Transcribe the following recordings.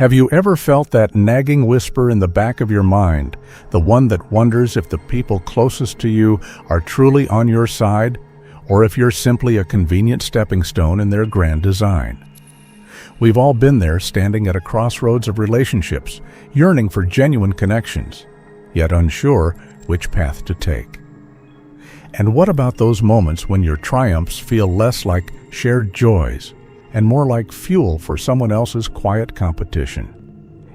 Have you ever felt that nagging whisper in the back of your mind, the one that wonders if the people closest to you are truly on your side, or if you're simply a convenient stepping stone in their grand design? We've all been there, standing at a crossroads of relationships, yearning for genuine connections, yet unsure which path to take. And what about those moments when your triumphs feel less like shared joys and more like fuel for someone else's quiet competition?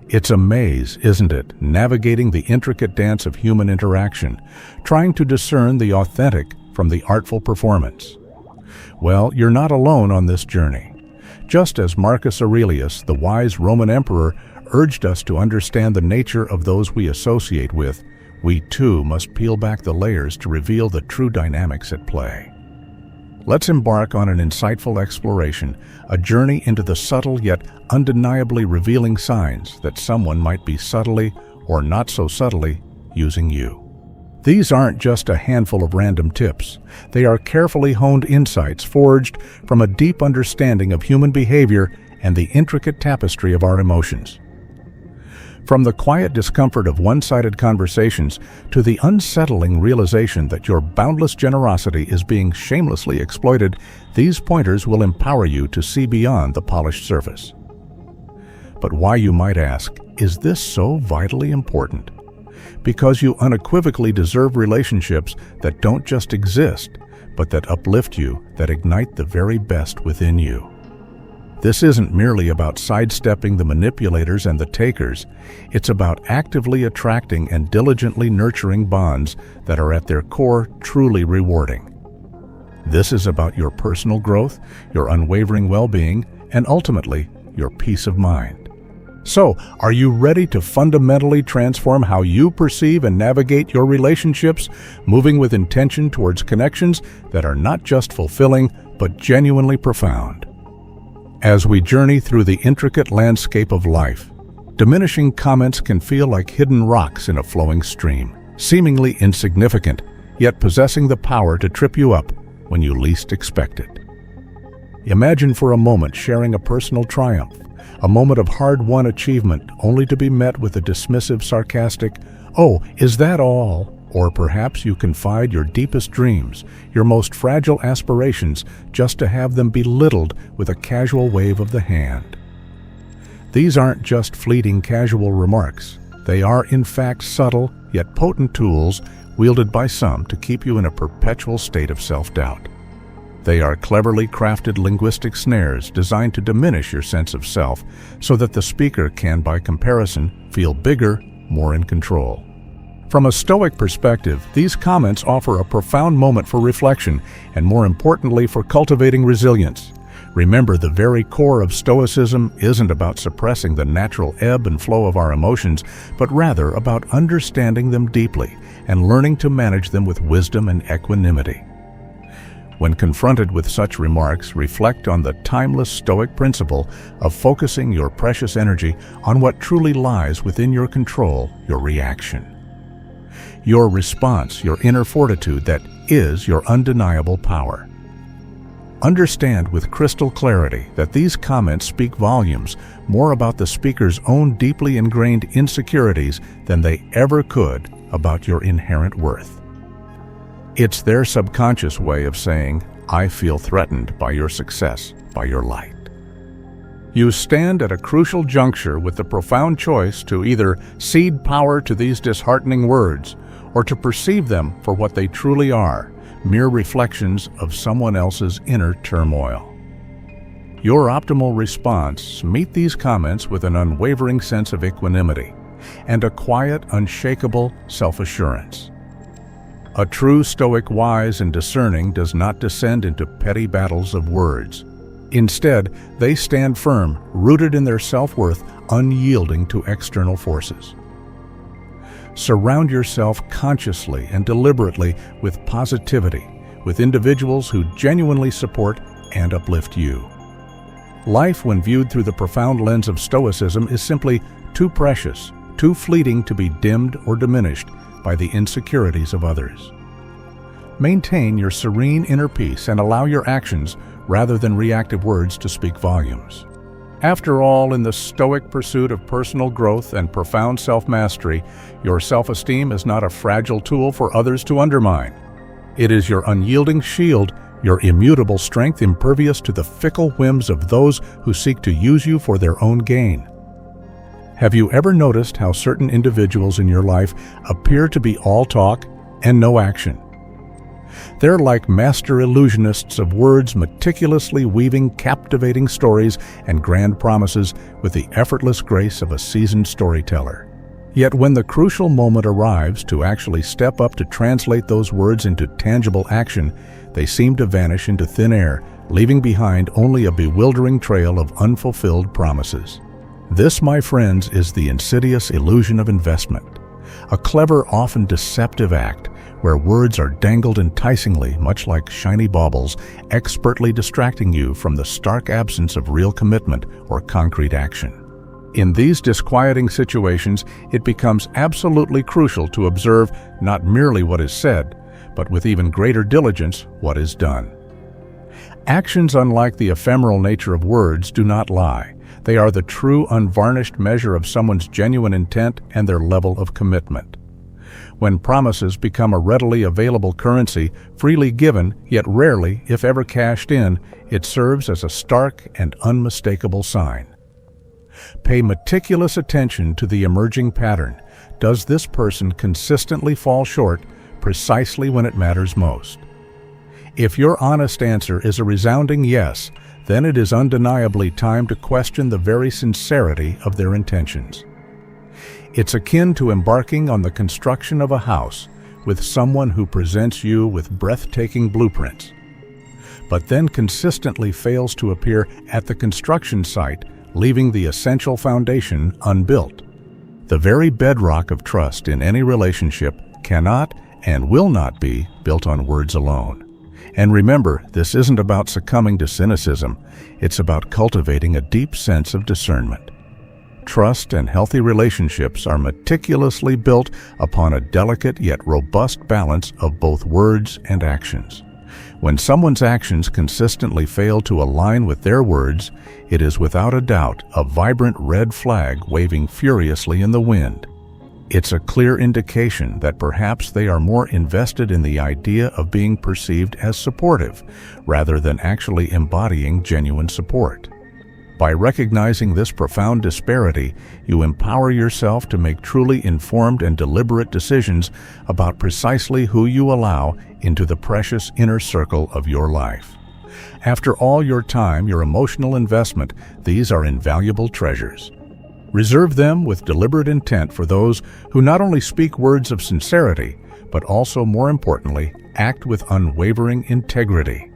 It's a maze, isn't it, navigating the intricate dance of human interaction, trying to discern the authentic from the artful performance. Well, you're not alone on this journey. Just as Marcus Aurelius, the wise Roman emperor, urged us to understand the nature of those we associate with, we too must peel back the layers to reveal the true dynamics at play. Let's embark on an insightful exploration, a journey into the subtle yet undeniably revealing signs that someone might be subtly, or not so subtly, using you. These aren't just a handful of random tips. They are carefully honed insights forged from a deep understanding of human behavior and the intricate tapestry of our emotions. From the quiet discomfort of one-sided conversations to the unsettling realization that your boundless generosity is being shamelessly exploited, these pointers will empower you to see beyond the polished surface. But why, you might ask, is this so vitally important? Because you unequivocally deserve relationships that don't just exist, but that uplift you, that ignite the very best within you. This isn't merely about sidestepping the manipulators and the takers. It's about actively attracting and diligently nurturing bonds that are at their core truly rewarding. This is about your personal growth, your unwavering well-being, and ultimately, your peace of mind. So, are you ready to fundamentally transform how you perceive and navigate your relationships, moving with intention towards connections that are not just fulfilling, but genuinely profound? As we journey through the intricate landscape of life, diminishing comments can feel like hidden rocks in a flowing stream, seemingly insignificant, yet possessing the power to trip you up when you least expect it. Imagine for a moment sharing a personal triumph, a moment of hard-won achievement only to be met with a dismissive, sarcastic, "Oh, is that all?" Or perhaps you confide your deepest dreams, your most fragile aspirations, just to have them belittled with a casual wave of the hand. These aren't just fleeting casual remarks. They are, in fact, subtle yet potent tools wielded by some to keep you in a perpetual state of self-doubt. They are cleverly crafted linguistic snares designed to diminish your sense of self so that the speaker can, by comparison, feel bigger, more in control. From a Stoic perspective, these comments offer a profound moment for reflection and, more importantly, for cultivating resilience. Remember, the very core of Stoicism isn't about suppressing the natural ebb and flow of our emotions, but rather about understanding them deeply and learning to manage them with wisdom and equanimity. When confronted with such remarks, reflect on the timeless Stoic principle of focusing your precious energy on what truly lies within your control, your reaction. Your response, your inner fortitude that is your undeniable power. Understand with crystal clarity that these comments speak volumes more about the speaker's own deeply ingrained insecurities than they ever could about your inherent worth. It's their subconscious way of saying, "I feel threatened by your success, by your light." You stand at a crucial juncture with the profound choice to either cede power to these disheartening words or to perceive them for what they truly are, mere reflections of someone else's inner turmoil. Your optimal response: meet these comments with an unwavering sense of equanimity and a quiet, unshakable self-assurance. A true Stoic wise and discerning does not descend into petty battles of words. Instead, they stand firm, rooted in their self-worth, unyielding to external forces. Surround yourself consciously and deliberately with positivity, with individuals who genuinely support and uplift you. Life, when viewed through the profound lens of Stoicism, is simply too precious, too fleeting to be dimmed or diminished by the insecurities of others. Maintain your serene inner peace and allow your actions, rather than reactive words, to speak volumes. After all, in the Stoic pursuit of personal growth and profound self-mastery, your self-esteem is not a fragile tool for others to undermine. It is your unyielding shield, your immutable strength impervious to the fickle whims of those who seek to use you for their own gain. Have you ever noticed how certain individuals in your life appear to be all talk and no action? They're like master illusionists of words, meticulously weaving captivating stories and grand promises with the effortless grace of a seasoned storyteller. Yet when the crucial moment arrives to actually step up to translate those words into tangible action, they seem to vanish into thin air, leaving behind only a bewildering trail of unfulfilled promises. This, my friends, is the insidious illusion of investment, a clever, often deceptive act where words are dangled enticingly, much like shiny baubles, expertly distracting you from the stark absence of real commitment or concrete action. In these disquieting situations, it becomes absolutely crucial to observe not merely what is said, but with even greater diligence what is done. Actions, unlike the ephemeral nature of words, do not lie. They are the true, unvarnished measure of someone's genuine intent and their level of commitment. When promises become a readily available currency, freely given, yet rarely, if ever, cashed in, it serves as a stark and unmistakable sign. Pay meticulous attention to the emerging pattern. Does this person consistently fall short precisely when it matters most? If your honest answer is a resounding yes, then it is undeniably time to question the very sincerity of their intentions. It's akin to embarking on the construction of a house with someone who presents you with breathtaking blueprints, but then consistently fails to appear at the construction site, leaving the essential foundation unbuilt. The very bedrock of trust in any relationship cannot and will not be built on words alone. And remember, this isn't about succumbing to cynicism. It's about cultivating a deep sense of discernment. Trust and healthy relationships are meticulously built upon a delicate yet robust balance of both words and actions. When someone's actions consistently fail to align with their words, it is without a doubt a vibrant red flag waving furiously in the wind. It's a clear indication that perhaps they are more invested in the idea of being perceived as supportive, rather than actually embodying genuine support. By recognizing this profound disparity, you empower yourself to make truly informed and deliberate decisions about precisely who you allow into the precious inner circle of your life. After all your time, your emotional investment, these are invaluable treasures. Reserve them with deliberate intent for those who not only speak words of sincerity, but also, more importantly, act with unwavering integrity.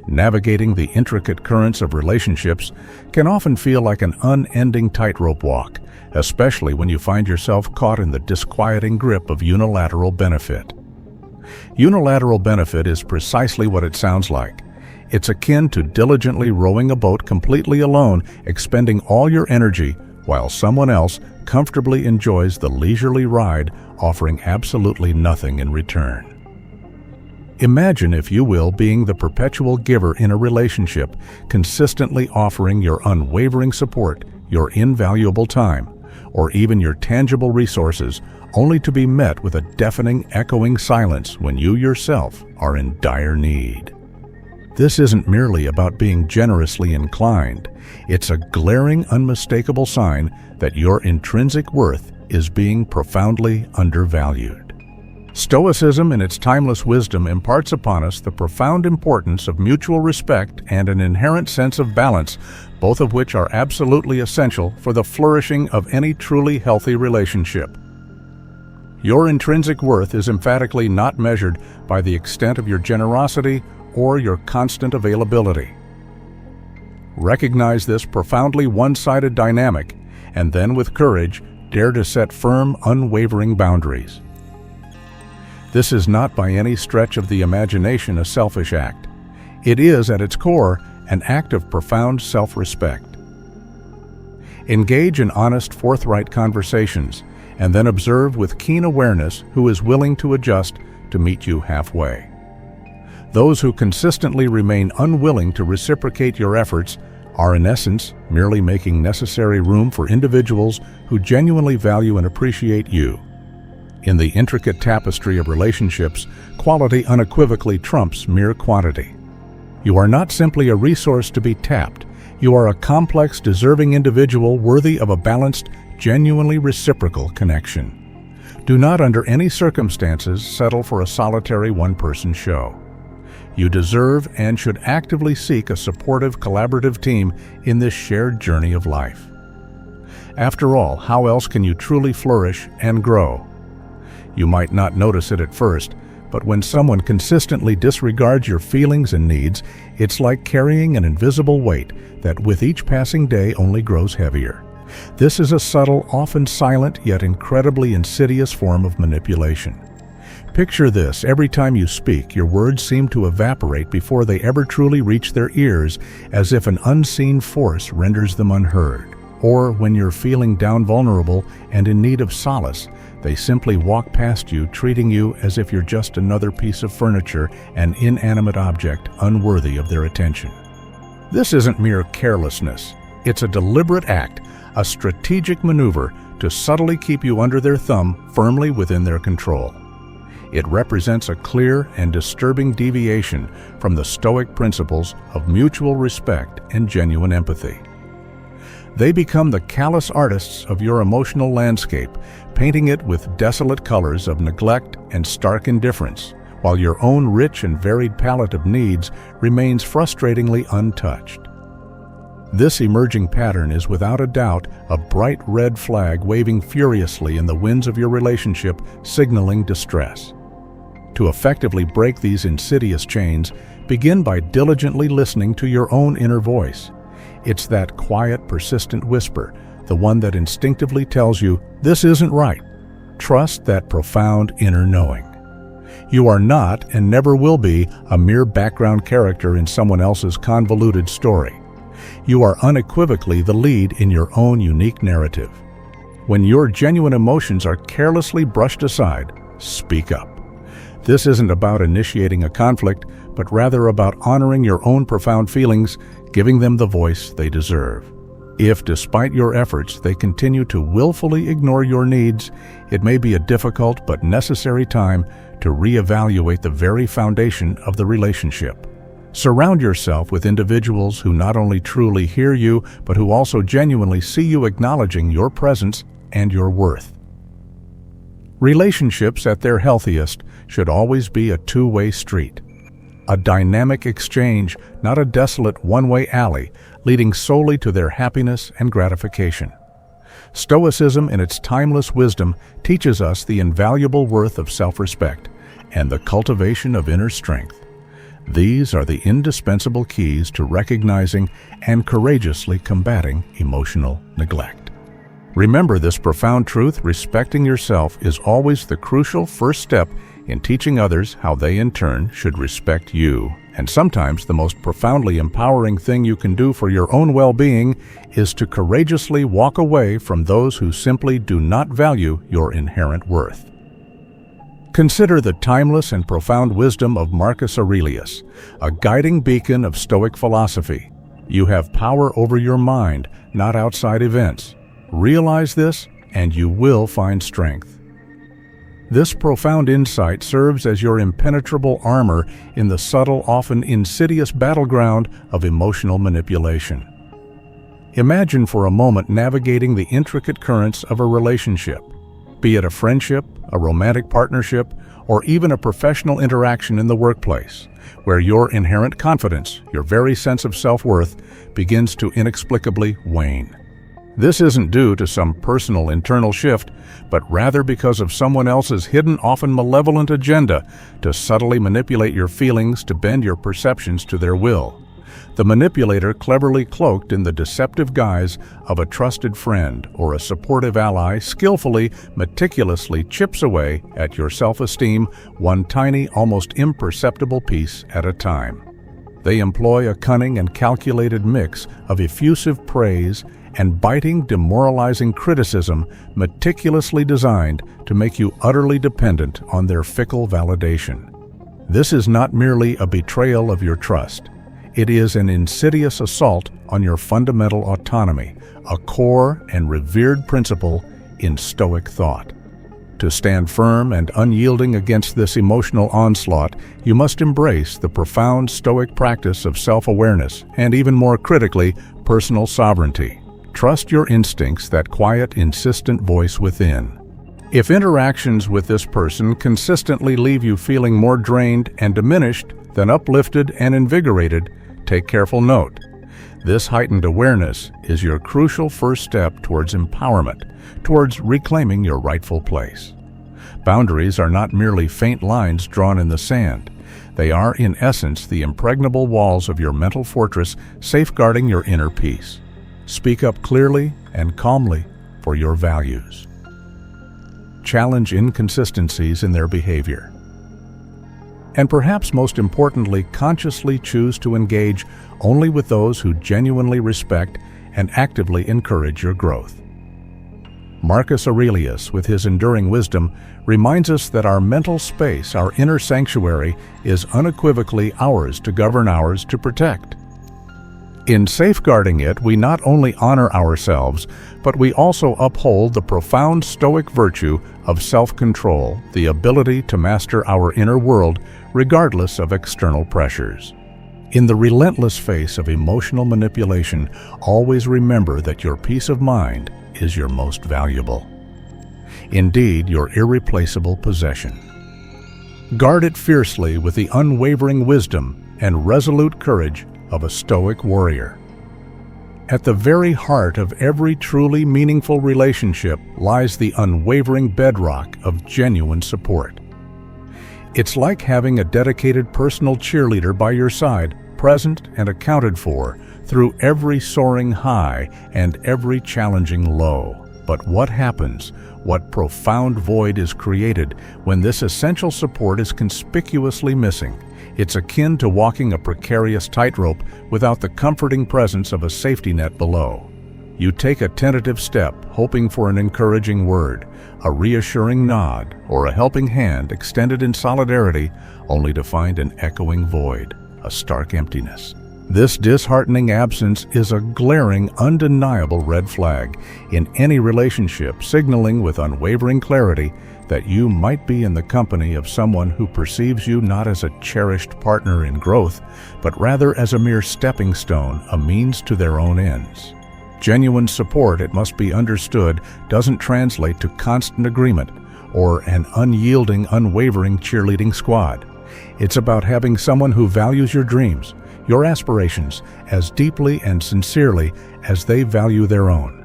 Navigating the intricate currents of relationships can often feel like an unending tightrope walk, especially when you find yourself caught in the disquieting grip of unilateral benefit. Unilateral benefit is precisely what it sounds like. It's akin to diligently rowing a boat completely alone, expending all your energy, while someone else comfortably enjoys the leisurely ride, offering absolutely nothing in return. Imagine, if you will, being the perpetual giver in a relationship, consistently offering your unwavering support, your invaluable time, or even your tangible resources, only to be met with a deafening, echoing silence when you yourself are in dire need. This isn't merely about being generously inclined. It's a glaring, unmistakable sign that your intrinsic worth is being profoundly undervalued. Stoicism, in its timeless wisdom, imparts upon us the profound importance of mutual respect and an inherent sense of balance, both of which are absolutely essential for the flourishing of any truly healthy relationship. Your intrinsic worth is emphatically not measured by the extent of your generosity or your constant availability. Recognize this profoundly one-sided dynamic, and then with courage, dare to set firm, unwavering boundaries. This is not by any stretch of the imagination a selfish act. It is, at its core, an act of profound self-respect. Engage in honest, forthright conversations, and then observe with keen awareness who is willing to adjust to meet you halfway. Those who consistently remain unwilling to reciprocate your efforts are in essence merely making necessary room for individuals who genuinely value and appreciate you. In the intricate tapestry of relationships, quality unequivocally trumps mere quantity. You are not simply a resource to be tapped. You are a complex, deserving individual worthy of a balanced, genuinely reciprocal connection. Do not under any circumstances settle for a solitary one-person show. You deserve and should actively seek a supportive, collaborative team in this shared journey of life. After all, how else can you truly flourish and grow? You might not notice it at first, but when someone consistently disregards your feelings and needs, it's like carrying an invisible weight that with each passing day only grows heavier. This is a subtle, often silent, yet incredibly insidious form of manipulation. Picture this: every time you speak, your words seem to evaporate before they ever truly reach their ears, as if an unseen force renders them unheard. Or when you're feeling down, vulnerable, and in need of solace, they simply walk past you, treating you as if you're just another piece of furniture, an inanimate object unworthy of their attention. This isn't mere carelessness. It's a deliberate act, a strategic maneuver to subtly keep you under their thumb, firmly within their control. It represents a clear and disturbing deviation from the Stoic principles of mutual respect and genuine empathy. They become the callous artists of your emotional landscape, painting it with desolate colors of neglect and stark indifference, while your own rich and varied palette of needs remains frustratingly untouched. This emerging pattern is without a doubt a bright red flag waving furiously in the winds of your relationship, signaling distress. To effectively break these insidious chains, begin by diligently listening to your own inner voice. It's that quiet, persistent whisper, the one that instinctively tells you, this isn't right. Trust that profound inner knowing. You are not, and never will be, a mere background character in someone else's convoluted story. You are unequivocally the lead in your own unique narrative. When your genuine emotions are carelessly brushed aside, speak up. This isn't about initiating a conflict, but rather about honoring your own profound feelings, giving them the voice they deserve. If, despite your efforts, they continue to willfully ignore your needs, it may be a difficult but necessary time to reevaluate the very foundation of the relationship. Surround yourself with individuals who not only truly hear you, but who also genuinely see you acknowledging your presence and your worth. Relationships at their healthiest should always be a two-way street. A dynamic exchange, not a desolate one-way alley, leading solely to their happiness and gratification. Stoicism, in its timeless wisdom, teaches us the invaluable worth of self-respect and the cultivation of inner strength. These are the indispensable keys to recognizing and courageously combating emotional neglect. Remember this profound truth: respecting yourself is always the crucial first step in teaching others how they in turn should respect you. And sometimes the most profoundly empowering thing you can do for your own well-being is to courageously walk away from those who simply do not value your inherent worth. Consider the timeless and profound wisdom of Marcus Aurelius, a guiding beacon of Stoic philosophy. You have power over your mind, not outside events. Realize this, and you will find strength. This profound insight serves as your impenetrable armor in the subtle, often insidious battleground of emotional manipulation. Imagine for a moment navigating the intricate currents of a relationship, be it a friendship, a romantic partnership, or even a professional interaction in the workplace, where your inherent confidence, your very sense of self-worth, begins to inexplicably wane. This isn't due to some personal internal shift, but rather because of someone else's hidden, often malevolent agenda to subtly manipulate your feelings, to bend your perceptions to their will. The manipulator, cleverly cloaked in the deceptive guise of a trusted friend or a supportive ally, skillfully, meticulously chips away at your self-esteem, one tiny, almost imperceptible piece at a time. They employ a cunning and calculated mix of effusive praise and biting, demoralizing criticism, meticulously designed to make you utterly dependent on their fickle validation. This is not merely a betrayal of your trust. It is an insidious assault on your fundamental autonomy, a core and revered principle in Stoic thought. To stand firm and unyielding against this emotional onslaught, you must embrace the profound Stoic practice of self-awareness and, even more critically, personal sovereignty. Trust your instincts, that quiet, insistent voice within. If interactions with this person consistently leave you feeling more drained and diminished than uplifted and invigorated, take careful note. This heightened awareness is your crucial first step towards empowerment, towards reclaiming your rightful place. Boundaries are not merely faint lines drawn in the sand. They are, in essence, the impregnable walls of your mental fortress, safeguarding your inner peace. Speak up clearly and calmly for your values. Challenge inconsistencies in their behavior. And perhaps most importantly, consciously choose to engage only with those who genuinely respect and actively encourage your growth. Marcus Aurelius, with his enduring wisdom, reminds us that our mental space, our inner sanctuary, is unequivocally ours to govern, ours to protect. In safeguarding it, we not only honor ourselves, but we also uphold the profound Stoic virtue of self-control, the ability to master our inner world regardless of external pressures. In the relentless face of emotional manipulation, always remember that your peace of mind is your most valuable. Indeed, your irreplaceable possession. Guard it fiercely with the unwavering wisdom and resolute courage of a Stoic warrior. At the very heart of every truly meaningful relationship lies the unwavering bedrock of genuine support. It's like having a dedicated personal cheerleader by your side, present and accounted for through every soaring high and every challenging low. But what happens? What profound void is created when this essential support is conspicuously missing? It's akin to walking a precarious tightrope without the comforting presence of a safety net below. You take a tentative step, hoping for an encouraging word, a reassuring nod, or a helping hand extended in solidarity, only to find an echoing void, a stark emptiness. This disheartening absence is a glaring, undeniable red flag in any relationship, signaling with unwavering clarity that you might be in the company of someone who perceives you not as a cherished partner in growth, but rather as a mere stepping stone, a means to their own ends. Genuine support, it must be understood, doesn't translate to constant agreement or an unyielding, unwavering cheerleading squad. It's about having someone who values your dreams, your aspirations, as deeply and sincerely as they value their own.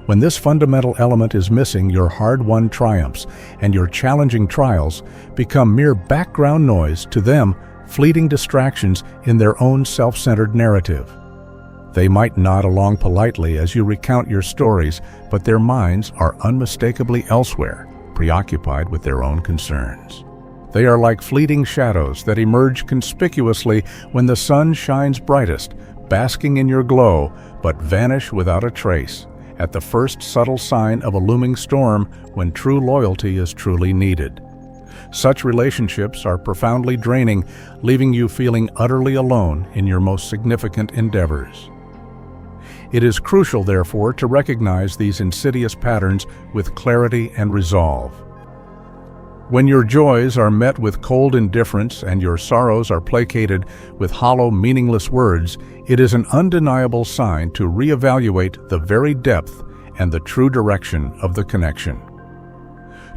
When this fundamental element is missing, your hard-won triumphs and your challenging trials become mere background noise to them, fleeting distractions in their own self-centered narrative. They might nod along politely as you recount your stories, but their minds are unmistakably elsewhere, preoccupied with their own concerns. They are like fleeting shadows that emerge conspicuously when the sun shines brightest, basking in your glow, but vanish without a trace at the first subtle sign of a looming storm when true loyalty is truly needed. Such relationships are profoundly draining, leaving you feeling utterly alone in your most significant endeavors. It is crucial, therefore, to recognize these insidious patterns with clarity and resolve. When your joys are met with cold indifference and your sorrows are placated with hollow, meaningless words, it is an undeniable sign to reevaluate the very depth and the true direction of the connection.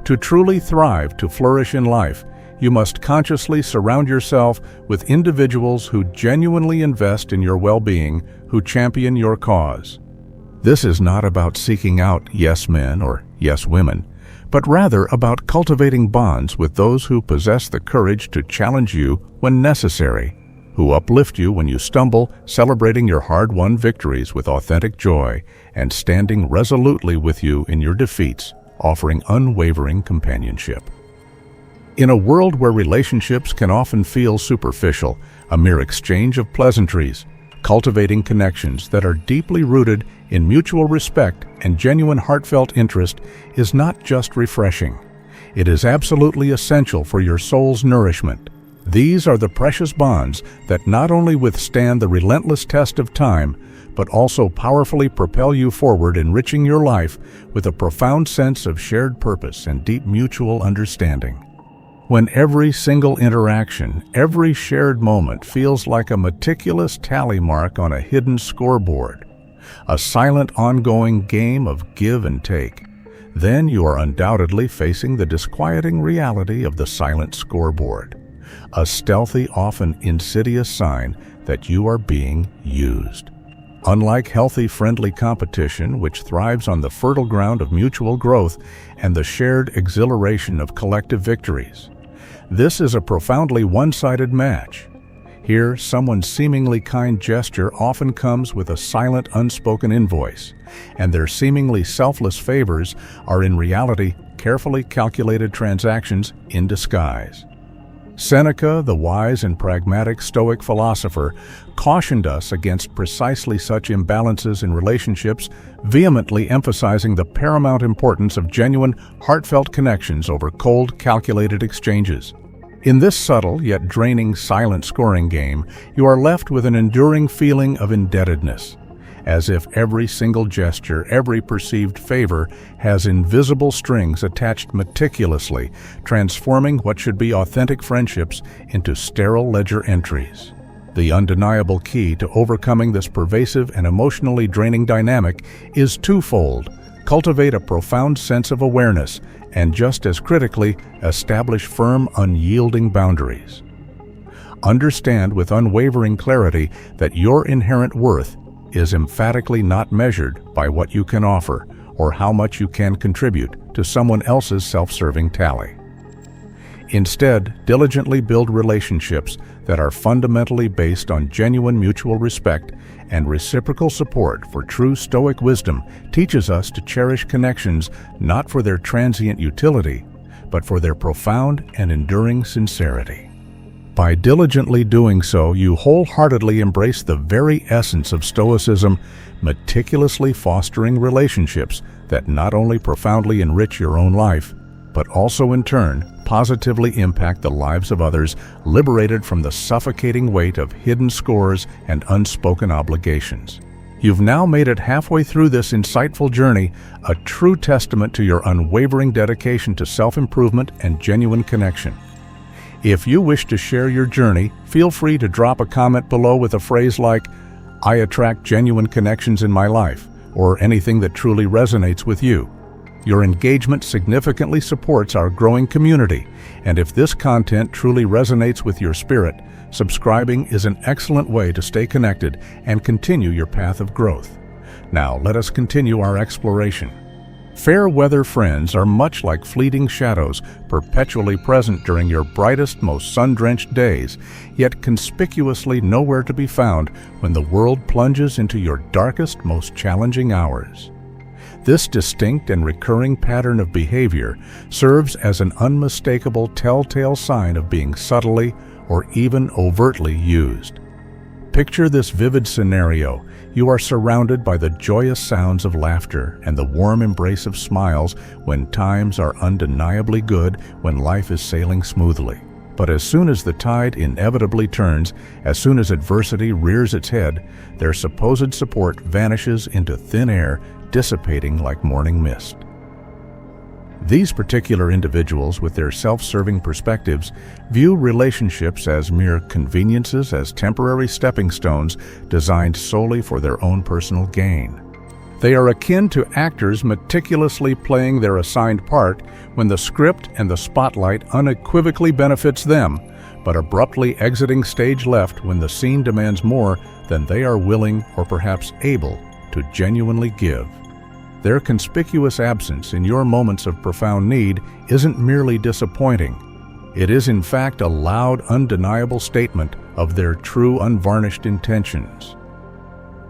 To truly thrive, to flourish in life, you must consciously surround yourself with individuals who genuinely invest in your well-being, who champion your cause. This is not about seeking out yes men or yes women, but rather about cultivating bonds with those who possess the courage to challenge you when necessary, who uplift you when you stumble, celebrating your hard-won victories with authentic joy, and standing resolutely with you in your defeats, offering unwavering companionship. In a world where relationships can often feel superficial, a mere exchange of pleasantries, cultivating connections that are deeply rooted in mutual respect and genuine heartfelt interest is not just refreshing. It is absolutely essential for your soul's nourishment. These are the precious bonds that not only withstand the relentless test of time, but also powerfully propel you forward, enriching your life with a profound sense of shared purpose and deep mutual understanding. When every single interaction, every shared moment feels like a meticulous tally mark on a hidden scoreboard, a silent ongoing game of give and take, then you are undoubtedly facing the disquieting reality of the silent scoreboard, a stealthy, often insidious sign that you are being used. Unlike healthy, friendly competition, which thrives on the fertile ground of mutual growth and the shared exhilaration of collective victories, this is a profoundly one-sided match. Here, someone's seemingly kind gesture often comes with a silent, unspoken invoice, and their seemingly selfless favors are in reality carefully calculated transactions in disguise. Seneca, the wise and pragmatic Stoic philosopher, cautioned us against precisely such imbalances in relationships, vehemently emphasizing the paramount importance of genuine, heartfelt connections over cold, calculated exchanges. In this subtle yet draining silent scoring game, you are left with an enduring feeling of indebtedness, as if every single gesture, every perceived favor has invisible strings attached meticulously, transforming what should be authentic friendships into sterile ledger entries. The undeniable key to overcoming this pervasive and emotionally draining dynamic is twofold: cultivate a profound sense of awareness, and just as critically, establish firm, unyielding boundaries. Understand with unwavering clarity that your inherent worth is emphatically not measured by what you can offer or how much you can contribute to someone else's self-serving tally. Instead, diligently build relationships that are fundamentally based on genuine mutual respect and reciprocal support, for true Stoic wisdom teaches us to cherish connections not for their transient utility, but for their profound and enduring sincerity. By diligently doing so, you wholeheartedly embrace the very essence of Stoicism, meticulously fostering relationships that not only profoundly enrich your own life, but also in turn positively impact the lives of others, liberated from the suffocating weight of hidden scores and unspoken obligations. You've now made it halfway through this insightful journey, a true testament to your unwavering dedication to self-improvement and genuine connection. If you wish to share your journey, feel free to drop a comment below with a phrase like, "I attract genuine connections in my life," or anything that truly resonates with you. Your engagement significantly supports our growing community, and if this content truly resonates with your spirit, subscribing is an excellent way to stay connected and continue your path of growth. Now, let us continue our exploration. Fair weather friends are much like fleeting shadows, perpetually present during your brightest, most sun-drenched days, yet conspicuously nowhere to be found when the world plunges into your darkest, most challenging hours. This distinct and recurring pattern of behavior serves as an unmistakable telltale sign of being subtly or even overtly used. Picture this vivid scenario. You are surrounded by the joyous sounds of laughter and the warm embrace of smiles when times are undeniably good, when life is sailing smoothly. But as soon as the tide inevitably turns, as soon as adversity rears its head, their supposed support vanishes into thin air, dissipating like morning mist. These particular individuals, with their self-serving perspectives, view relationships as mere conveniences, as temporary stepping stones designed solely for their own personal gain. They are akin to actors meticulously playing their assigned part when the script and the spotlight unequivocally benefits them, but abruptly exiting stage left when the scene demands more than they are willing or perhaps able to genuinely give. Their conspicuous absence in your moments of profound need isn't merely disappointing. It is in fact a loud, undeniable statement of their true, unvarnished intentions.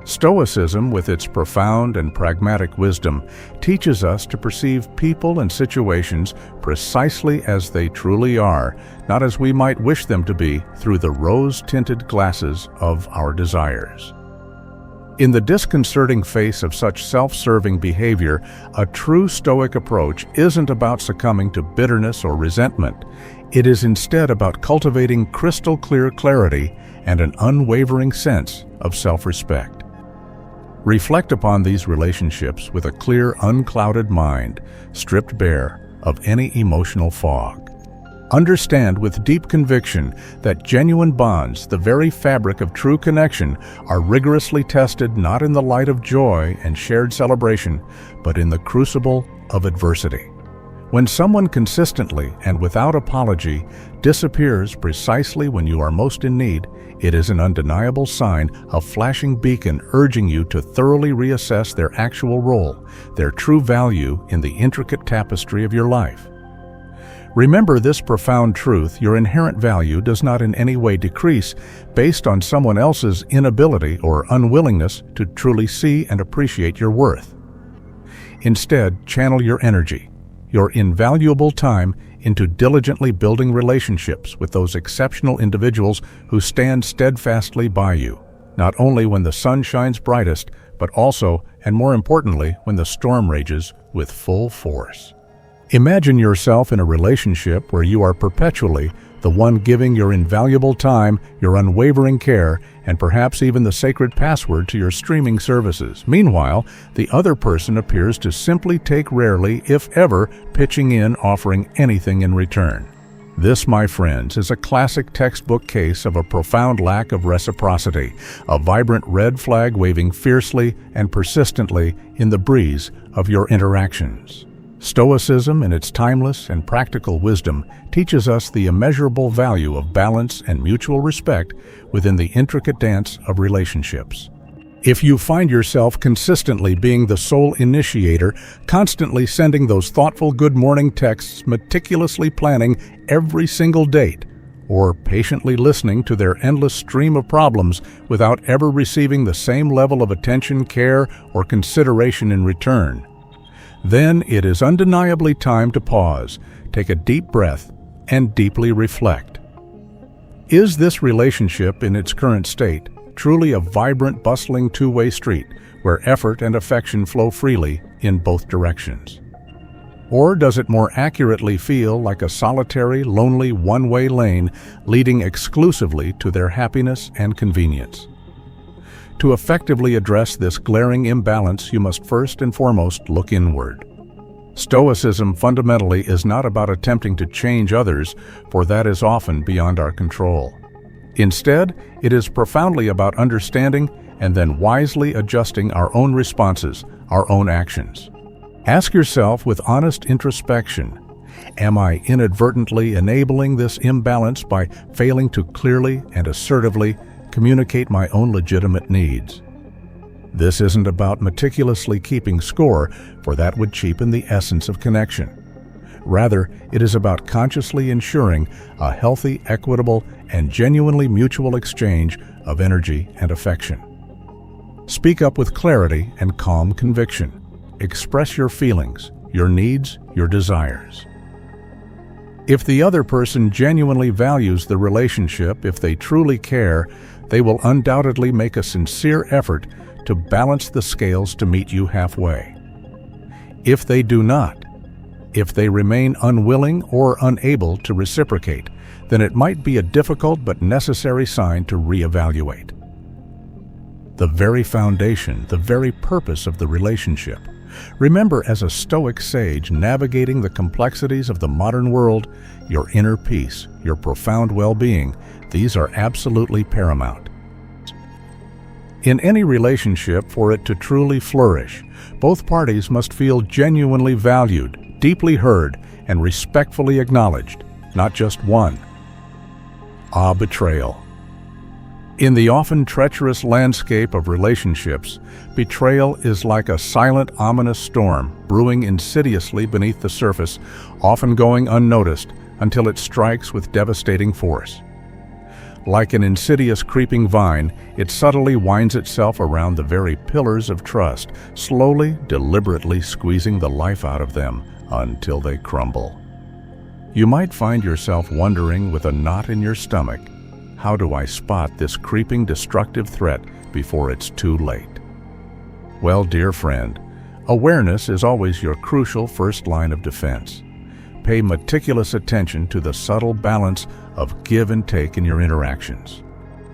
Stoicism, with its profound and pragmatic wisdom, teaches us to perceive people and situations precisely as they truly are, not as we might wish them to be through the rose-tinted glasses of our desires. In the disconcerting face of such self-serving behavior, a true Stoic approach isn't about succumbing to bitterness or resentment. It is instead about cultivating crystal clear clarity and an unwavering sense of self-respect. Reflect upon these relationships with a clear, unclouded mind, stripped bare of any emotional fog. Understand with deep conviction that genuine bonds, the very fabric of true connection, are rigorously tested not in the light of joy and shared celebration, but in the crucible of adversity. When someone consistently and without apology disappears precisely when you are most in need, it is an undeniable sign, a flashing beacon urging you to thoroughly reassess their actual role, their true value in the intricate tapestry of your life. Remember this profound truth: your inherent value does not in any way decrease based on someone else's inability or unwillingness to truly see and appreciate your worth. Instead, channel your energy, your invaluable time, into diligently building relationships with those exceptional individuals who stand steadfastly by you, not only when the sun shines brightest, but also, and more importantly, when the storm rages with full force. Imagine yourself in a relationship where you are perpetually the one giving your invaluable time, your unwavering care, and perhaps even the sacred password to your streaming services. Meanwhile, the other person appears to simply take rarely, if ever, pitching in, offering anything in return. This, my friends, is a classic textbook case of a profound lack of reciprocity, a vibrant red flag waving fiercely and persistently in the breeze of your interactions. Stoicism, in its timeless and practical wisdom, teaches us the immeasurable value of balance and mutual respect within the intricate dance of relationships. If you find yourself consistently being the sole initiator, constantly sending those thoughtful good morning texts, meticulously planning every single date, or patiently listening to their endless stream of problems without ever receiving the same level of attention, care, or consideration in return, then it is undeniably time to pause, take a deep breath, and deeply reflect. Is this relationship in its current state truly a vibrant, bustling two-way street where effort and affection flow freely in both directions? Or does it more accurately feel like a solitary, lonely one-way lane leading exclusively to their happiness and convenience? To effectively address this glaring imbalance, you must first and foremost look inward. Stoicism fundamentally is not about attempting to change others, for that is often beyond our control. Instead, it is profoundly about understanding and then wisely adjusting our own responses, our own actions. Ask yourself with honest introspection, am I inadvertently enabling this imbalance by failing to clearly and assertively communicate my own legitimate needs? This isn't about meticulously keeping score, for that would cheapen the essence of connection. Rather, it is about consciously ensuring a healthy, equitable, and genuinely mutual exchange of energy and affection. Speak up with clarity and calm conviction. Express your feelings, your needs, your desires. If the other person genuinely values the relationship, if they truly care, they will undoubtedly make a sincere effort to balance the scales to meet you halfway. If they do not, if they remain unwilling or unable to reciprocate, then it might be a difficult but necessary sign to reevaluate. The very foundation, the very purpose of the relationship. Remember, as a Stoic sage navigating the complexities of the modern world, your inner peace, your profound well-being, these are absolutely paramount. In any relationship, for it to truly flourish, both parties must feel genuinely valued, deeply heard, and respectfully acknowledged, not just one. Betrayal. In the often treacherous landscape of relationships, betrayal is like a silent, ominous storm brewing insidiously beneath the surface, often going unnoticed until it strikes with devastating force. Like an insidious creeping vine, it subtly winds itself around the very pillars of trust, slowly, deliberately squeezing the life out of them until they crumble. You might find yourself wondering with a knot in your stomach, how do I spot this creeping destructive threat before it's too late? Well, dear friend, awareness is always your crucial first line of defense. pay meticulous attention to the subtle balance of give and take in your interactions.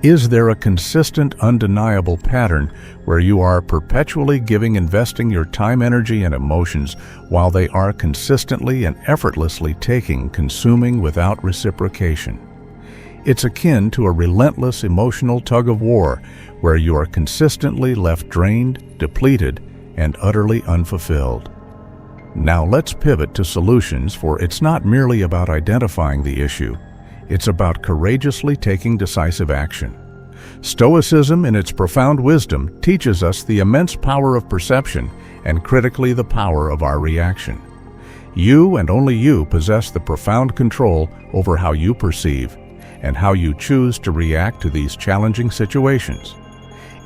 Is there a consistent, undeniable pattern where you are perpetually investing your time, energy, and emotions while they are consistently and effortlessly consuming without reciprocation? It's akin to a relentless emotional tug-of-war where you are consistently left drained, depleted, and utterly unfulfilled. Now let's pivot to solutions, for it's not merely about identifying the issue. It's about courageously taking decisive action. Stoicism, in its profound wisdom, teaches us the immense power of perception and, critically, the power of our reaction. You and only you possess the profound control over how you perceive and how you choose to react to these challenging situations.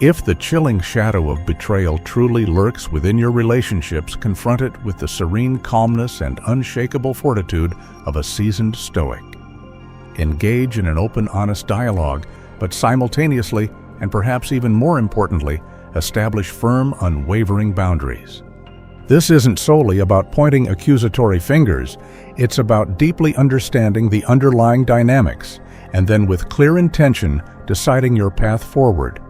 If the chilling shadow of betrayal truly lurks within your relationships, confront it with the serene calmness and unshakable fortitude of a seasoned Stoic. Engage in an open, honest dialogue, but simultaneously, and perhaps even more importantly, establish firm, unwavering boundaries. This isn't solely about pointing accusatory fingers. It's about deeply understanding the underlying dynamics, and then with clear intention, deciding your path forward.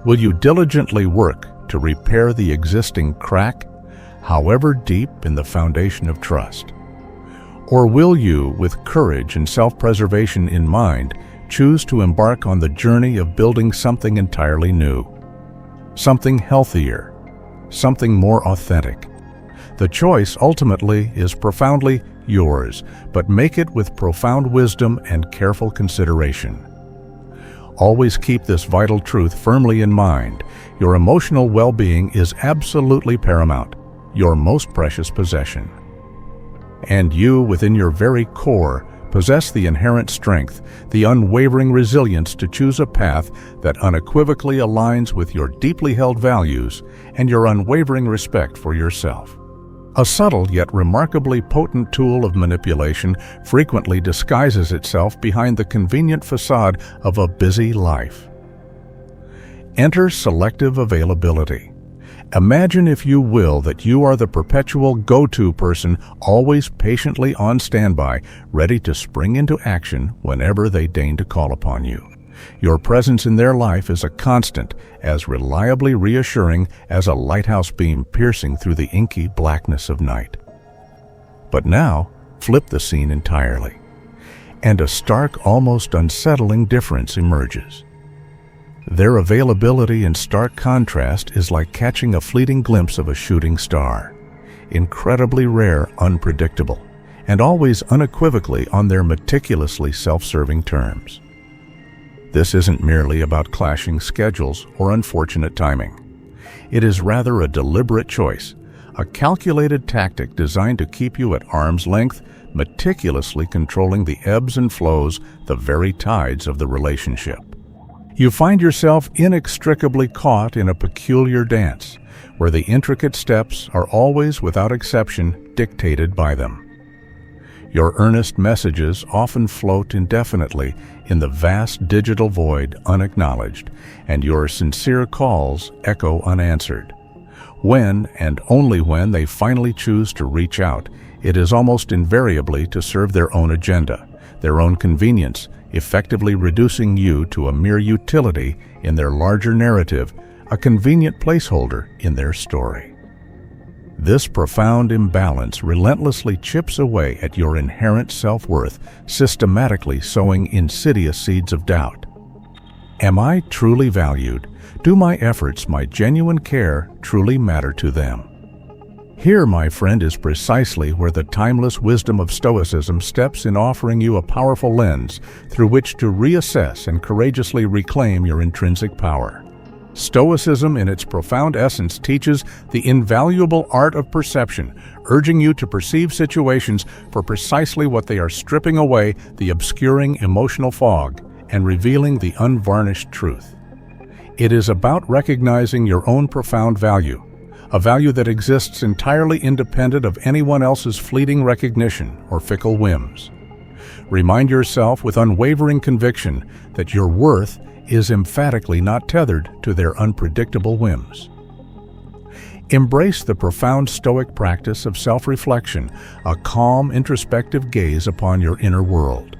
Will you diligently work to repair the existing crack, however deep, in the foundation of trust? Or will you, with courage and self-preservation in mind, choose to embark on the journey of building something entirely new? Something healthier, something more authentic. The choice, ultimately, is profoundly yours, but make it with profound wisdom and careful consideration. Always keep this vital truth firmly in mind. Your emotional well-being is absolutely paramount, your most precious possession. And you, within your very core, possess the inherent strength, the unwavering resilience to choose a path that unequivocally aligns with your deeply held values and your unwavering respect for yourself. A subtle yet remarkably potent tool of manipulation frequently disguises itself behind the convenient facade of a busy life. Enter selective availability. Imagine, if you will, that you are the perpetual go-to person, always patiently on standby, ready to spring into action whenever they deign to call upon you. Your presence in their life is a constant, as reliably reassuring as a lighthouse beam piercing through the inky blackness of night. But now, flip the scene entirely, and a stark, almost unsettling difference emerges. Their availability in stark contrast is like catching a fleeting glimpse of a shooting star, incredibly rare, unpredictable, and always unequivocally on their meticulously self-serving terms. This isn't merely about clashing schedules or unfortunate timing. It is rather a deliberate choice, a calculated tactic designed to keep you at arm's length, meticulously controlling the ebbs and flows, the very tides of the relationship. You find yourself inextricably caught in a peculiar dance, where the intricate steps are always, without exception, dictated by them. Your earnest messages often float indefinitely in the vast digital void, unacknowledged, and your sincere calls echo unanswered. When, and only when, they finally choose to reach out, it is almost invariably to serve their own agenda, their own convenience, effectively reducing you to a mere utility in their larger narrative, a convenient placeholder in their story. This profound imbalance relentlessly chips away at your inherent self-worth, systematically sowing insidious seeds of doubt. Am I truly valued? Do my efforts, my genuine care, truly matter to them? Here, my friend, is precisely where the timeless wisdom of Stoicism steps in, offering you a powerful lens through which to reassess and courageously reclaim your intrinsic power. Stoicism, in its profound essence, teaches the invaluable art of perception, urging you to perceive situations for precisely what they are, stripping away the obscuring emotional fog and revealing the unvarnished truth. It is about recognizing your own profound value, a value that exists entirely independent of anyone else's fleeting recognition or fickle whims. Remind yourself with unwavering conviction that your worth is emphatically not tethered to their unpredictable whims. Embrace the profound Stoic practice of self-reflection, a calm, introspective gaze upon your inner world.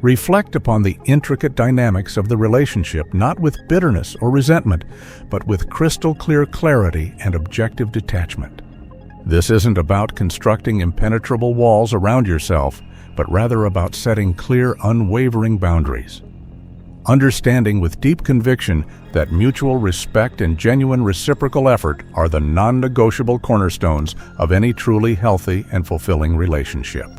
Reflect upon the intricate dynamics of the relationship, not with bitterness or resentment, but with crystal clear clarity and objective detachment. This isn't about constructing impenetrable walls around yourself, but rather about setting clear, unwavering boundaries. Understanding with deep conviction that mutual respect and genuine reciprocal effort are the non-negotiable cornerstones of any truly healthy and fulfilling relationship.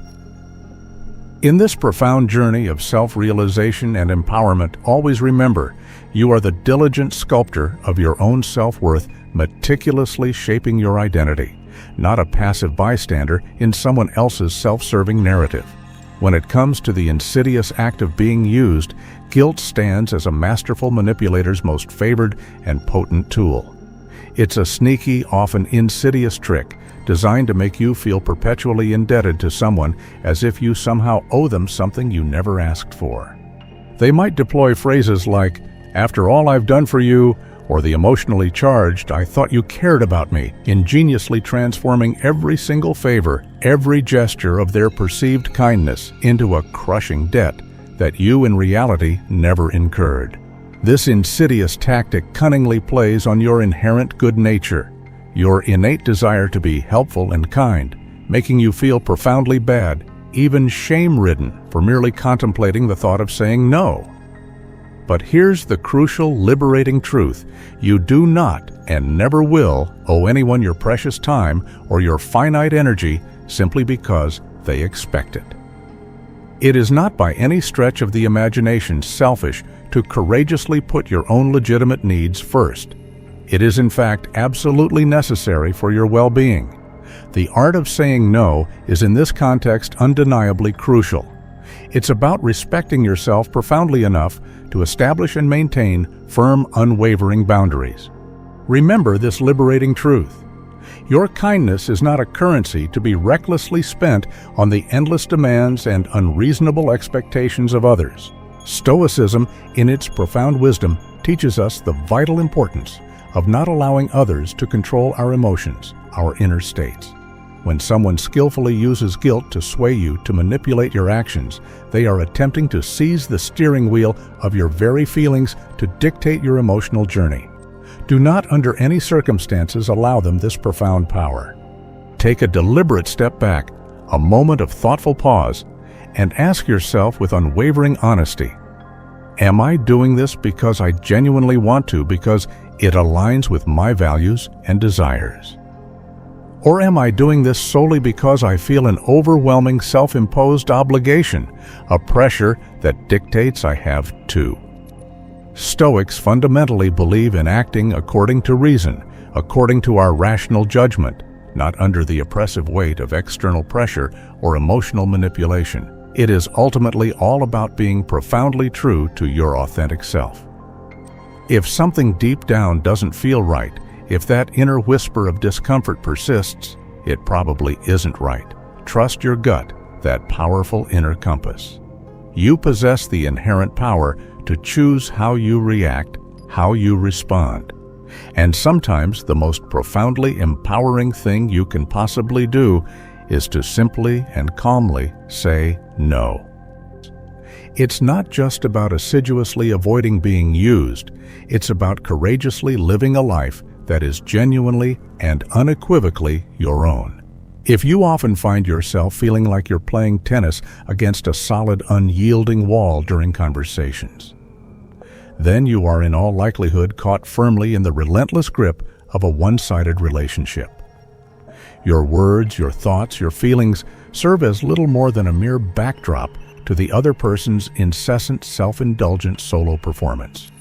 In this profound journey of self-realization and empowerment, always remember, you are the diligent sculptor of your own self-worth, meticulously shaping your identity, not a passive bystander in someone else's self-serving narrative. When it comes to the insidious act of being used, guilt stands as a masterful manipulator's most favored and potent tool. It's a sneaky, often insidious trick designed to make you feel perpetually indebted to someone as if you somehow owe them something you never asked for. They might deploy phrases like, "After all I've done for you," or the emotionally charged, "I thought you cared about me," ingeniously transforming every single favor, every gesture of their perceived kindness into a crushing debt that you in reality never incurred. This insidious tactic cunningly plays on your inherent good nature, your innate desire to be helpful and kind, making you feel profoundly bad, even shame-ridden for merely contemplating the thought of saying no. But here's the crucial, liberating truth. You do not, and never will, owe anyone your precious time or your finite energy simply because they expect it. It is not by any stretch of the imagination selfish to courageously put your own legitimate needs first. It is in fact absolutely necessary for your well-being. The art of saying no is in this context undeniably crucial. It's about respecting yourself profoundly enough to establish and maintain firm, unwavering boundaries. Remember this liberating truth. Your kindness is not a currency to be recklessly spent on the endless demands and unreasonable expectations of others. Stoicism, in its profound wisdom, teaches us the vital importance of not allowing others to control our emotions, our inner states. When someone skillfully uses guilt to sway you to manipulate your actions, they are attempting to seize the steering wheel of your very feelings to dictate your emotional journey. Do not under any circumstances allow them this profound power. Take a deliberate step back, a moment of thoughtful pause, and ask yourself with unwavering honesty, am I doing this because I genuinely want to, because it aligns with my values and desires? Or am I doing this solely because I feel an overwhelming self-imposed obligation, a pressure that dictates I have to? Stoics fundamentally believe in acting according to reason, according to our rational judgment, not under the oppressive weight of external pressure or emotional manipulation. It is ultimately all about being profoundly true to your authentic self. If something deep down doesn't feel right, if that inner whisper of discomfort persists, it probably isn't right. Trust your gut, that powerful inner compass. You possess the inherent power to choose how you react, how you respond. And sometimes the most profoundly empowering thing you can possibly do is to simply and calmly say no. It's not just about assiduously avoiding being used. It's about courageously living a life that is genuinely and unequivocally your own. If you often find yourself feeling like you're playing tennis against a solid, unyielding wall during conversations, then you are in all likelihood caught firmly in the relentless grip of a one-sided relationship. Your words, your thoughts, your feelings serve as little more than a mere backdrop to the other person's incessant, self-indulgent solo performance.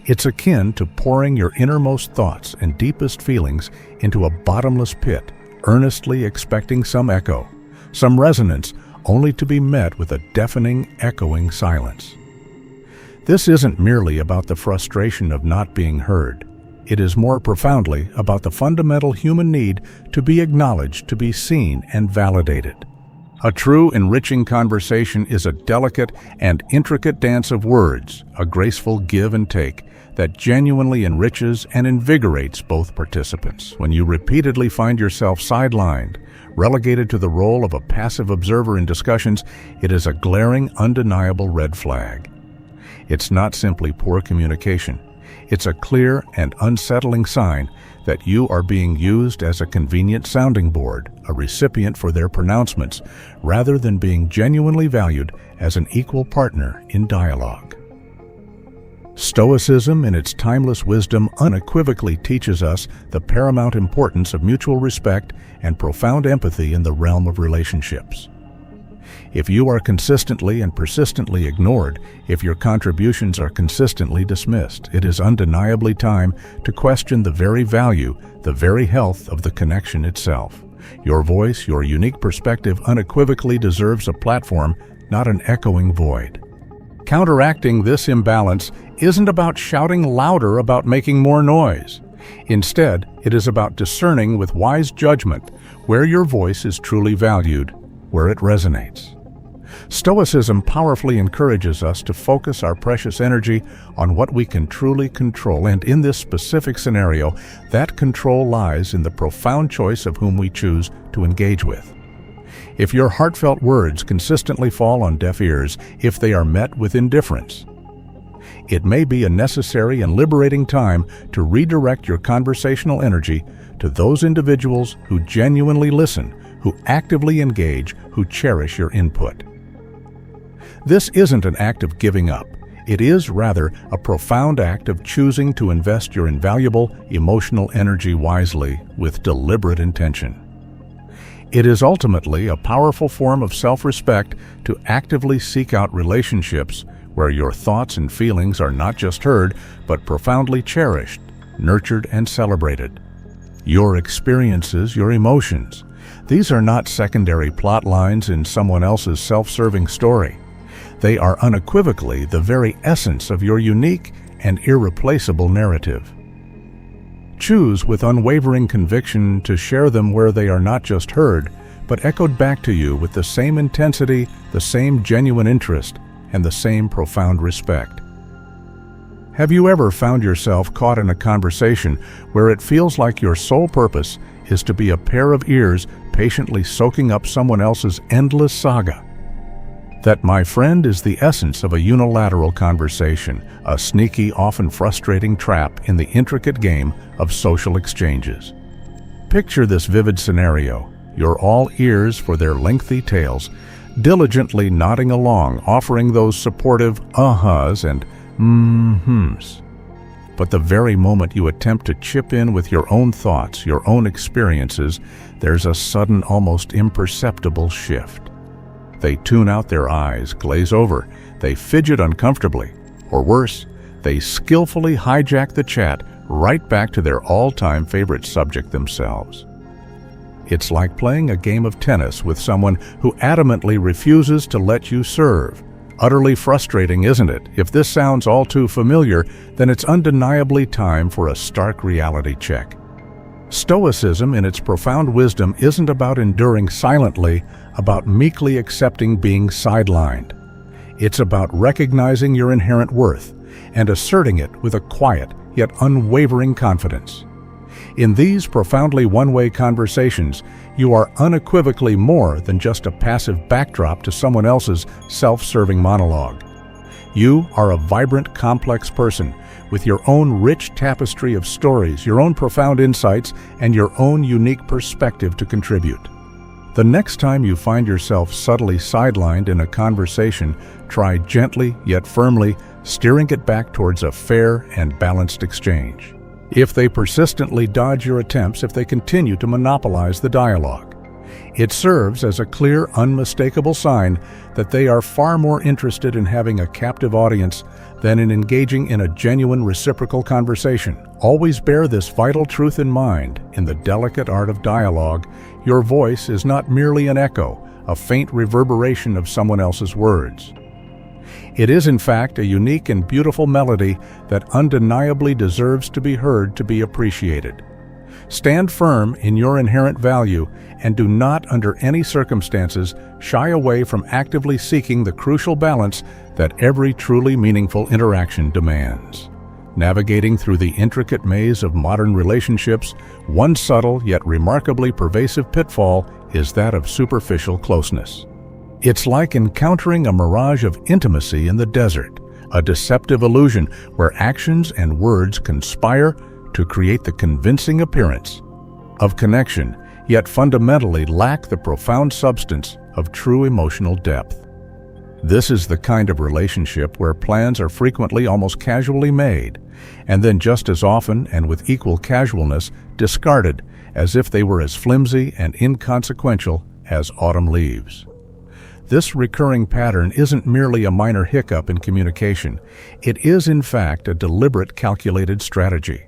It's akin to pouring your innermost thoughts and deepest feelings into a bottomless pit, earnestly expecting some echo, some resonance, only to be met with a deafening, echoing silence. This isn't merely about the frustration of not being heard. It is more profoundly about the fundamental human need to be acknowledged, to be seen and validated. A true, enriching conversation is a delicate and intricate dance of words, a graceful give and take that genuinely enriches and invigorates both participants. When you repeatedly find yourself sidelined, relegated to the role of a passive observer in discussions, it is a glaring, undeniable red flag. It's not simply poor communication. It's a clear and unsettling sign that you are being used as a convenient sounding board, a recipient for their pronouncements, rather than being genuinely valued as an equal partner in dialogue. Stoicism, in its timeless wisdom, unequivocally teaches us the paramount importance of mutual respect and profound empathy in the realm of relationships. If you are consistently and persistently ignored, if your contributions are consistently dismissed, it is undeniably time to question the very value, the very health of the connection itself. Your voice, your unique perspective unequivocally deserves a platform, not an echoing void. Counteracting this imbalance isn't about shouting louder, about making more noise. Instead, it is about discerning with wise judgment where your voice is truly valued, where it resonates. Stoicism powerfully encourages us to focus our precious energy on what we can truly control, and in this specific scenario, that control lies in the profound choice of whom we choose to engage with. If your heartfelt words consistently fall on deaf ears, if they are met with indifference, it may be a necessary and liberating time to redirect your conversational energy to those individuals who genuinely listen, who actively engage, who cherish your input. This isn't an act of giving up. It is, rather, a profound act of choosing to invest your invaluable emotional energy wisely with deliberate intention. It is ultimately a powerful form of self-respect to actively seek out relationships where your thoughts and feelings are not just heard, but profoundly cherished, nurtured, and celebrated. Your experiences, your emotions, these are not secondary plot lines in someone else's self-serving story. They are unequivocally the very essence of your unique and irreplaceable narrative. Choose with unwavering conviction to share them where they are not just heard, but echoed back to you with the same intensity, the same genuine interest, and the same profound respect. Have you ever found yourself caught in a conversation where it feels like your sole purpose is to be a pair of ears patiently soaking up someone else's endless saga? That, my friend, is the essence of a unilateral conversation, a sneaky, often frustrating trap in the intricate game of social exchanges. Picture this vivid scenario. You're all ears for their lengthy tales, diligently nodding along, offering those supportive uh-huhs and mm-hms. But the very moment you attempt to chip in with your own thoughts, your own experiences, there's a sudden, almost imperceptible shift. They tune out their eyes, glaze over, they fidget uncomfortably, or worse, they skillfully hijack the chat right back to their all-time favorite subject themselves. It's like playing a game of tennis with someone who adamantly refuses to let you serve. Utterly frustrating, isn't it? If this sounds all too familiar, then it's undeniably time for a stark reality check. Stoicism, in its profound wisdom, isn't about enduring silently, about meekly accepting being sidelined. It's about recognizing your inherent worth and asserting it with a quiet yet unwavering confidence. In these profoundly one-way conversations, you are unequivocally more than just a passive backdrop to someone else's self-serving monologue. You are a vibrant, complex person with your own rich tapestry of stories, your own profound insights, and your own unique perspective to contribute. The next time you find yourself subtly sidelined in a conversation, try gently yet firmly steering it back towards a fair and balanced exchange. If they persistently dodge your attempts, if they continue to monopolize the dialogue, it serves as a clear, unmistakable sign that they are far more interested in having a captive audience than in engaging in a genuine reciprocal conversation. Always bear this vital truth in mind. In the delicate art of dialogue, your voice is not merely an echo, a faint reverberation of someone else's words. It is, in fact, a unique and beautiful melody that undeniably deserves to be heard, to be appreciated. Stand firm in your inherent value and do not, under any circumstances, shy away from actively seeking the crucial balance that every truly meaningful interaction demands. Navigating through the intricate maze of modern relationships, one subtle yet remarkably pervasive pitfall is that of superficial closeness. It's like encountering a mirage of intimacy in the desert, a deceptive illusion where actions and words conspire to create the convincing appearance of connection, yet fundamentally lack the profound substance of true emotional depth. This is the kind of relationship where plans are frequently almost casually made, and then just as often and with equal casualness discarded as if they were as flimsy and inconsequential as autumn leaves. This recurring pattern isn't merely a minor hiccup in communication. It is, in fact, a deliberate, calculated strategy.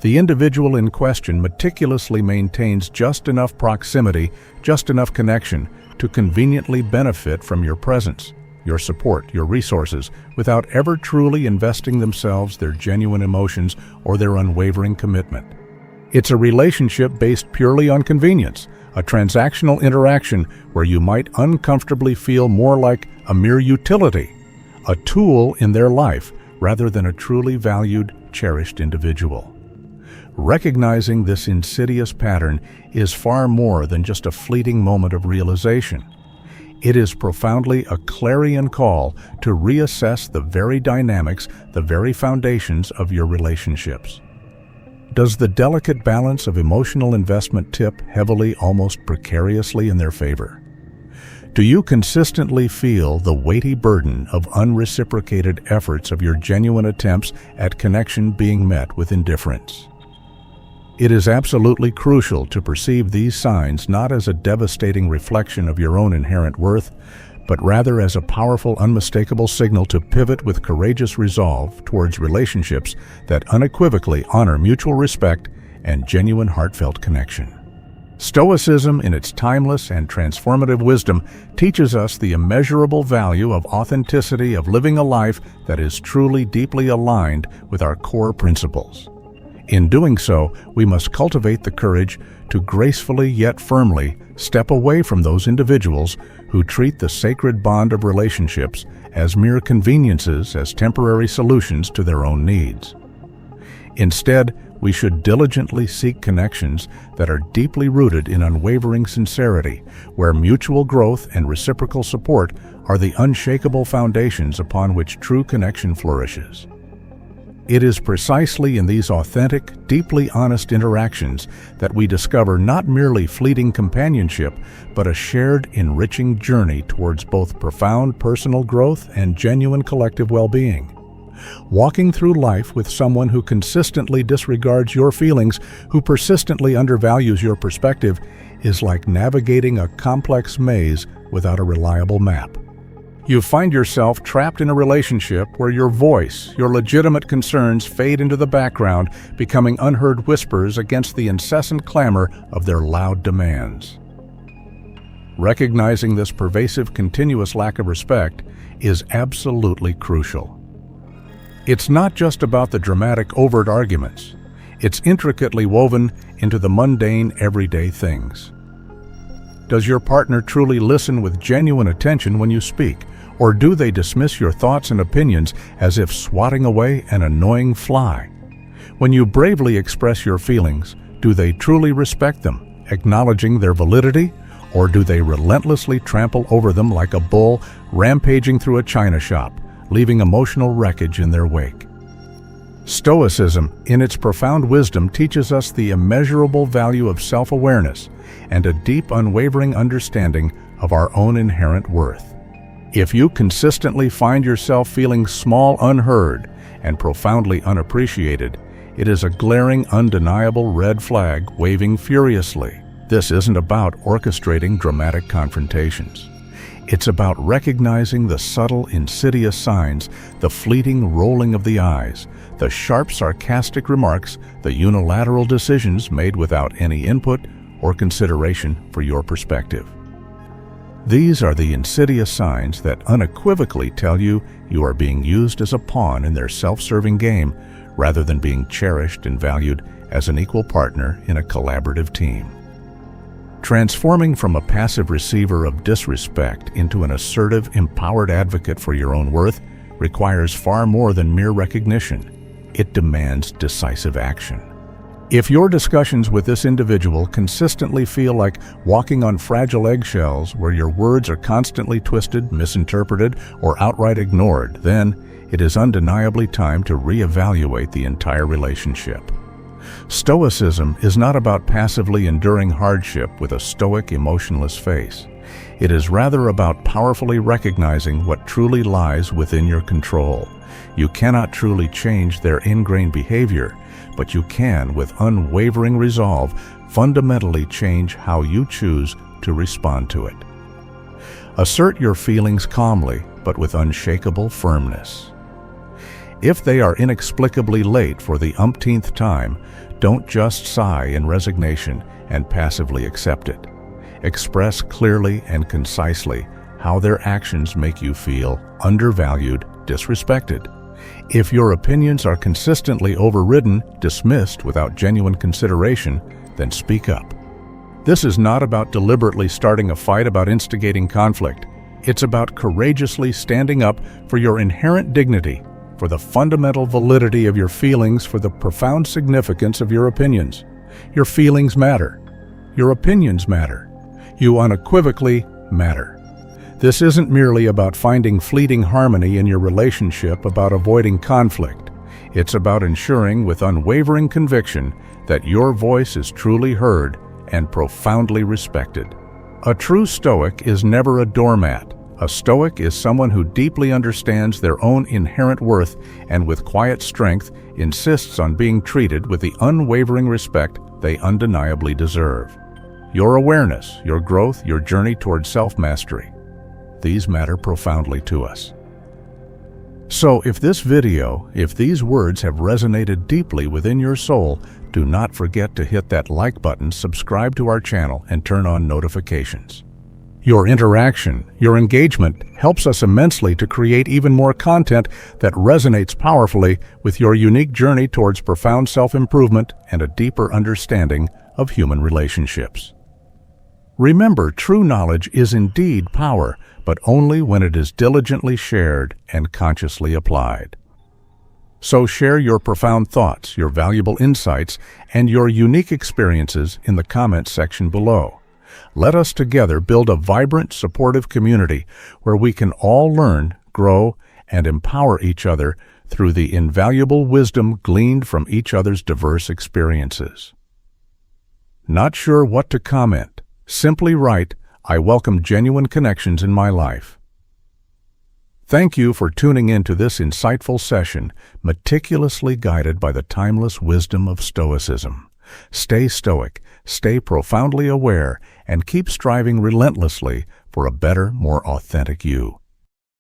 The individual in question meticulously maintains just enough proximity, just enough connection to conveniently benefit from your presence, your support, your resources, without ever truly investing themselves, their genuine emotions, or their unwavering commitment. It's a relationship based purely on convenience, a transactional interaction where you might uncomfortably feel more like a mere utility, a tool in their life, rather than a truly valued, cherished individual. Recognizing this insidious pattern is far more than just a fleeting moment of realization. It is profoundly a clarion call to reassess the very dynamics, the very foundations of your relationships. Does the delicate balance of emotional investment tip heavily, almost precariously in their favor? Do you consistently feel the weighty burden of unreciprocated efforts of your genuine attempts at connection being met with indifference? It is absolutely crucial to perceive these signs not as a devastating reflection of your own inherent worth, but rather as a powerful, unmistakable signal to pivot with courageous resolve towards relationships that unequivocally honor mutual respect and genuine heartfelt connection. Stoicism, in its timeless and transformative wisdom, teaches us the immeasurable value of authenticity, of living a life that is truly deeply aligned with our core principles. In doing so, we must cultivate the courage to gracefully yet firmly step away from those individuals who treat the sacred bond of relationships as mere conveniences, as temporary solutions to their own needs. Instead, we should diligently seek connections that are deeply rooted in unwavering sincerity, where mutual growth and reciprocal support are the unshakable foundations upon which true connection flourishes. It is precisely in these authentic, deeply honest interactions that we discover not merely fleeting companionship, but a shared, enriching journey towards both profound personal growth and genuine collective well-being. Walking through life with someone who consistently disregards your feelings, who persistently undervalues your perspective, is like navigating a complex maze without a reliable map. You find yourself trapped in a relationship where your voice, your legitimate concerns fade into the background, becoming unheard whispers against the incessant clamor of their loud demands. Recognizing this pervasive, continuous lack of respect is absolutely crucial. It's not just about the dramatic, overt arguments. It's intricately woven into the mundane, everyday things. Does your partner truly listen with genuine attention when you speak? Or do they dismiss your thoughts and opinions as if swatting away an annoying fly? When you bravely express your feelings, do they truly respect them, acknowledging their validity? Or do they relentlessly trample over them like a bull rampaging through a china shop, leaving emotional wreckage in their wake? Stoicism, in its profound wisdom, teaches us the immeasurable value of self-awareness and a deep, unwavering understanding of our own inherent worth. If you consistently find yourself feeling small, unheard, and profoundly unappreciated, it is a glaring, undeniable red flag waving furiously. This isn't about orchestrating dramatic confrontations. It's about recognizing the subtle, insidious signs, the fleeting rolling of the eyes, the sharp, sarcastic remarks, the unilateral decisions made without any input or consideration for your perspective. These are the insidious signs that unequivocally tell you you are being used as a pawn in their self-serving game, rather than being cherished and valued as an equal partner in a collaborative team. Transforming from a passive receiver of disrespect into an assertive, empowered advocate for your own worth requires far more than mere recognition. It demands decisive action. If your discussions with this individual consistently feel like walking on fragile eggshells where your words are constantly twisted, misinterpreted, or outright ignored, then it is undeniably time to reevaluate the entire relationship. Stoicism is not about passively enduring hardship with a stoic, emotionless face. It is rather about powerfully recognizing what truly lies within your control. You cannot truly change their ingrained behavior, but you can, with unwavering resolve, fundamentally change how you choose to respond to it. Assert your feelings calmly, but with unshakable firmness. If they are inexplicably late for the umpteenth time, don't just sigh in resignation and passively accept it. Express clearly and concisely how their actions make you feel undervalued, disrespected. If your opinions are consistently overridden, dismissed without genuine consideration, then speak up. This is not about deliberately starting a fight about instigating conflict. It's about courageously standing up for your inherent dignity, for the fundamental validity of your feelings, for the profound significance of your opinions. Your feelings matter. Your opinions matter. You unequivocally matter. This isn't merely about finding fleeting harmony in your relationship, about avoiding conflict. It's about ensuring with unwavering conviction that your voice is truly heard and profoundly respected. A true Stoic is never a doormat. A Stoic is someone who deeply understands their own inherent worth and with quiet strength insists on being treated with the unwavering respect they undeniably deserve. Your awareness, your growth, your journey toward self-mastery. These matter profoundly to us. So if these words have resonated deeply within your soul, do not forget to hit that like button, subscribe to our channel, and turn on notifications. Your interaction, your engagement helps us immensely to create even more content that resonates powerfully with your unique journey towards profound self-improvement and a deeper understanding of human relationships. Remember, true knowledge is indeed power, but only when it is diligently shared and consciously applied. So share your profound thoughts, your valuable insights, and your unique experiences in the comments section below. Let us together build a vibrant, supportive community where we can all learn, grow, and empower each other through the invaluable wisdom gleaned from each other's diverse experiences. Not sure what to comment? Simply write, "I welcome genuine connections in my life." Thank you for tuning in to this insightful session, meticulously guided by the timeless wisdom of Stoicism. Stay stoic, stay profoundly aware, and keep striving relentlessly for a better, more authentic you.